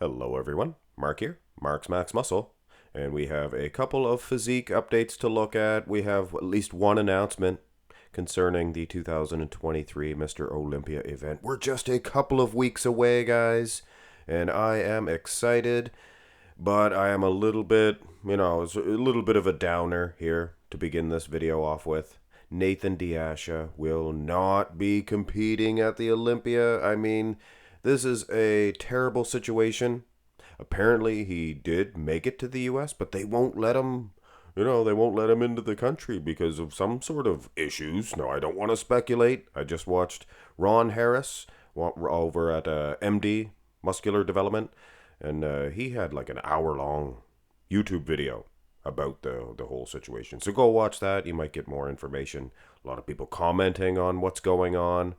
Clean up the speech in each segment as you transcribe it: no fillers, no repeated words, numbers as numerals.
Hello everyone, Mark here, Mark's Max Muscle, and we have a couple of physique updates to look at. We have at least one announcement concerning the 2023 Mr. Olympia event. We're just a couple of weeks away, guys, and I am excited, but I am a little bit, it's a little bit of a downer here to begin this video off with. DeAsha will not be competing at the Olympia. This is a terrible situation. Apparently, he did make it to the U.S., but they won't let him, they won't let him into the country because of some sort of issues. No, I don't want to speculate. I just watched Ron Harris over at MD, Muscular Development, and he had like an hour-long YouTube video about the whole situation. So go watch that. You might get more information. A lot of people commenting on what's going on.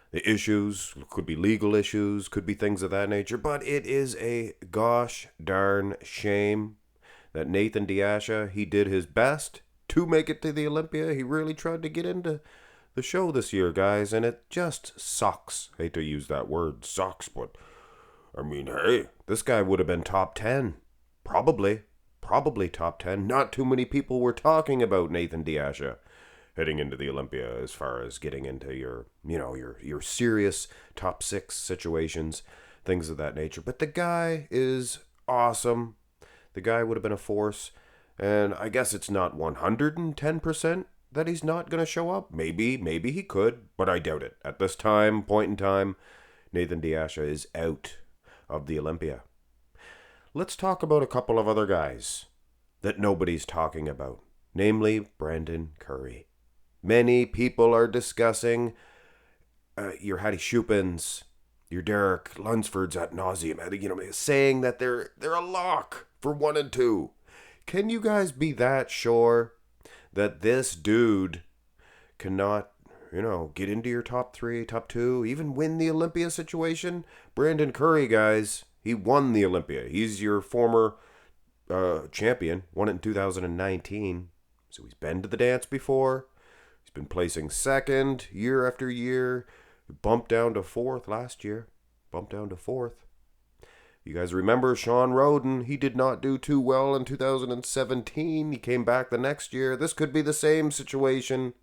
The issues could be legal issues, could be things of that nature, but it is a gosh darn shame that DeAsha, he did his best to make it to the Olympia. He really tried to get into the show this year, guys, and it just sucks. Hate to use that word, sucks, but hey, this guy would have been top 10. Probably top 10. Not too many people were talking about DeAsha heading into the Olympia as far as getting into your serious top 6 situations, things of that nature. But the guy is awesome. The guy would have been a force. And I guess it's not 110% that he's not going to show up. Maybe he could, but I doubt it. At this point in time, DeAsha is out of the Olympia. Let's talk about a couple of other guys that nobody's talking about, namely Brandon Curry. Many people are discussing your Hattie Shupins, your Derek Lunsfords ad nauseum, saying that they're a lock for 1 and 2. Can you guys be that sure that this dude cannot, get into your top 3, top 2, even win the Olympia situation? Brandon Curry, guys, he won the Olympia. He's your former champion, won it in 2019. So he's been to the dance before. He's been placing second year after year. Bumped down to 4th last year. You guys remember Sean Roden? He did not do too well in 2017. He came back the next year. This could be the same situation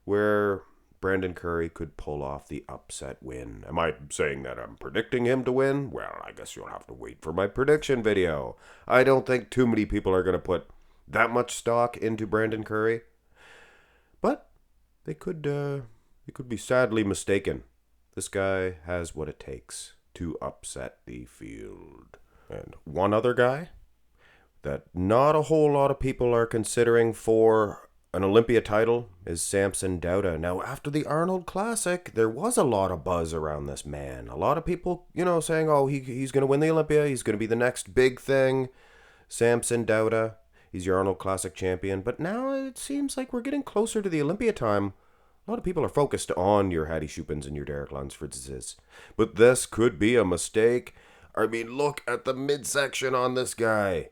where Brandon Curry could pull off the upset win. Am I saying that I'm predicting him to win? Well, I guess you'll have to wait for my prediction video. I don't think too many people are going to put that much stock into Brandon Curry. But they could be sadly mistaken. This guy has what it takes to upset the field. And one other guy that not a whole lot of people are considering for an Olympia title is Samson Dauda. Now, after the Arnold Classic, there was a lot of buzz around this man. A lot of people, saying, oh, he's going to win the Olympia. He's going to be the next big thing. Samson Dauda. He's your Arnold Classic champion. But now it seems like we're getting closer to the Olympia time. A lot of people are focused on your Hattie Shupins and your Derek Lunsfords. But this could be a mistake. Look at the midsection on this guy.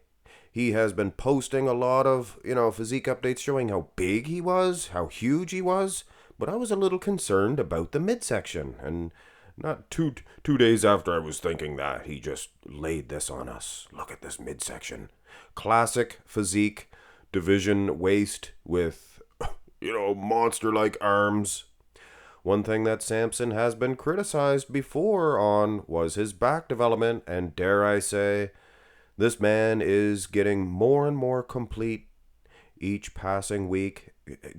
He has been posting a lot of, physique updates showing how big he was, how huge he was. But I was a little concerned about the midsection. And not two days after I was thinking that, he just laid this on us. Look at this midsection. Classic physique, division waist with, monster-like arms. One thing that Samson has been criticized before on was his back development, and dare I say, this man is getting more and more complete each passing week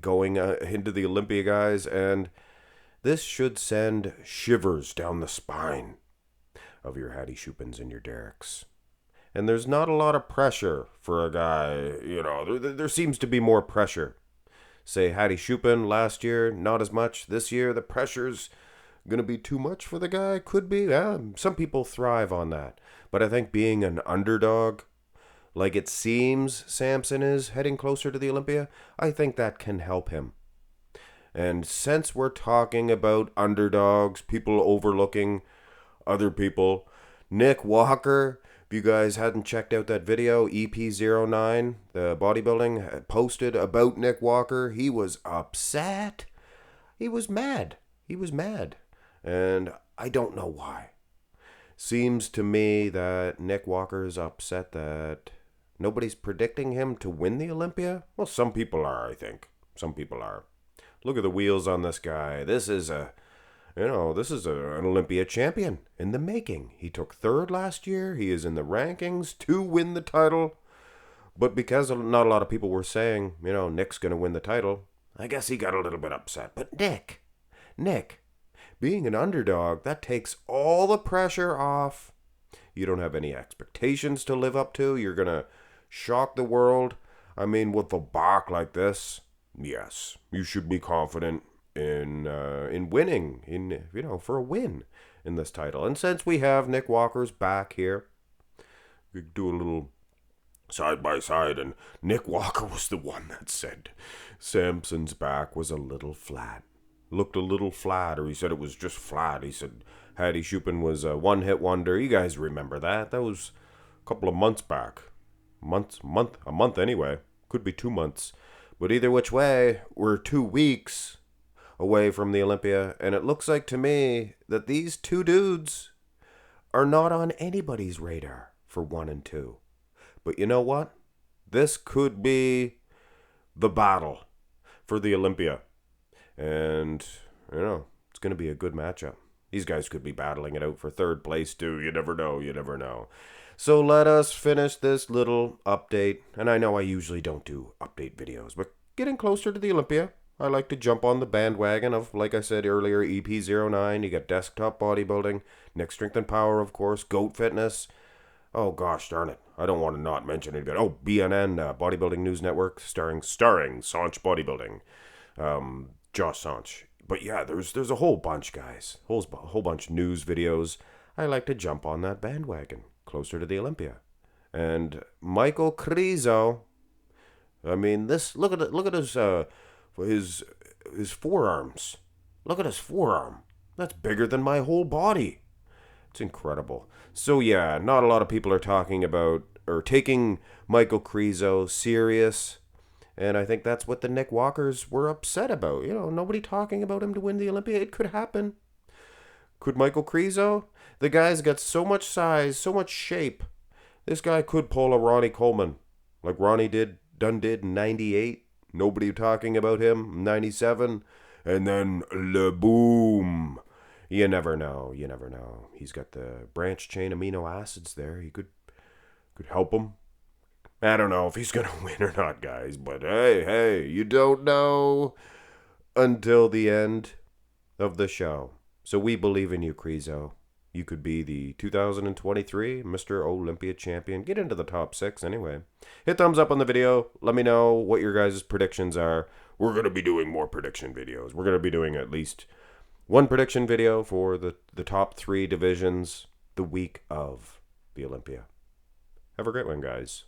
going into the Olympia, guys, and this should send shivers down the spine of your Hattie Shupins and your Dereks. And there's not a lot of pressure for a guy, there seems to be more pressure. Say Hattie Shupin last year, not as much. This year, the pressure's going to be too much for the guy. Could be. Yeah, some people thrive on that. But I think being an underdog, like it seems Samson is heading closer to the Olympia, I think that can help him. And since we're talking about underdogs, people overlooking other people, Nick Walker, if you guys hadn't checked out that video, EP09, the bodybuilding, posted about Nick Walker. He was upset. He was mad. And I don't know why. Seems to me that Nick Walker's upset that nobody's predicting him to win the Olympia. Well, some people are, I think. Some people are. Look at the wheels on this guy. This is an Olympia champion in the making. He took third last year. He is in the rankings to win the title. But because not a lot of people were saying, Nick's going to win the title, I guess he got a little bit upset. But Nick, being an underdog, that takes all the pressure off. You don't have any expectations to live up to. You're going to shock the world. I mean, with a back like this, yes, you should be confident in winning, for a win in this title. And since we have Nick Walker's back here, we do a little side by side, and Nick Walker was the one that said Samson's back was a little flat. Looked a little flat, or he said it was just flat. He said Hattie Shupin was a one-hit wonder. You guys remember that? That was a couple of months back. A month anyway. Could be 2 months. But either which way, we're 2 weeks away from the Olympia, and it looks like to me that these two dudes are not on anybody's radar for 1 and 2. But you know what? This could be the battle for the Olympia. And, it's going to be a good matchup. These guys could be battling it out for third place, too. You never know. So let us finish this little update. And I know I usually don't do update videos, but getting closer to the Olympia, I like to jump on the bandwagon of, like I said earlier, EP09. You got Desktop Bodybuilding, Nick Strength and Power, of course, Goat Fitness. Oh, gosh darn it. I don't want to not mention it again. Oh, BNN, Bodybuilding News Network, starring Sanch Bodybuilding. Josh Sanch. But yeah, there's a whole bunch, guys. Whole bunch of news videos. I like to jump on that bandwagon closer to the Olympia. And Michal Krizo, I mean, look at his forearms. Look at his forearm. That's bigger than my whole body. It's incredible. So yeah, not a lot of people are talking about or taking Michal Krizo serious. And I think that's what the Nick Walkers were upset about. Nobody talking about him to win the Olympia. It could happen. Could Michal Krizo? The guy's got so much size, so much shape. This guy could pull a Ronnie Coleman. Like Ronnie did in 98. Nobody talking about him. 97. And then boom. You never know. He's got the branch chain amino acids there. He could help him. I don't know if he's going to win or not, guys. But hey, you don't know until the end of the show. So we believe in you, Krizo. You could be the 2023 Mr. Olympia champion. Get into the top 6 anyway. Hit thumbs up on the video. Let me know what your guys' predictions are. We're going to be doing more prediction videos. We're going to be doing at least one prediction video for the top 3 divisions the week of the Olympia. Have a great one, guys.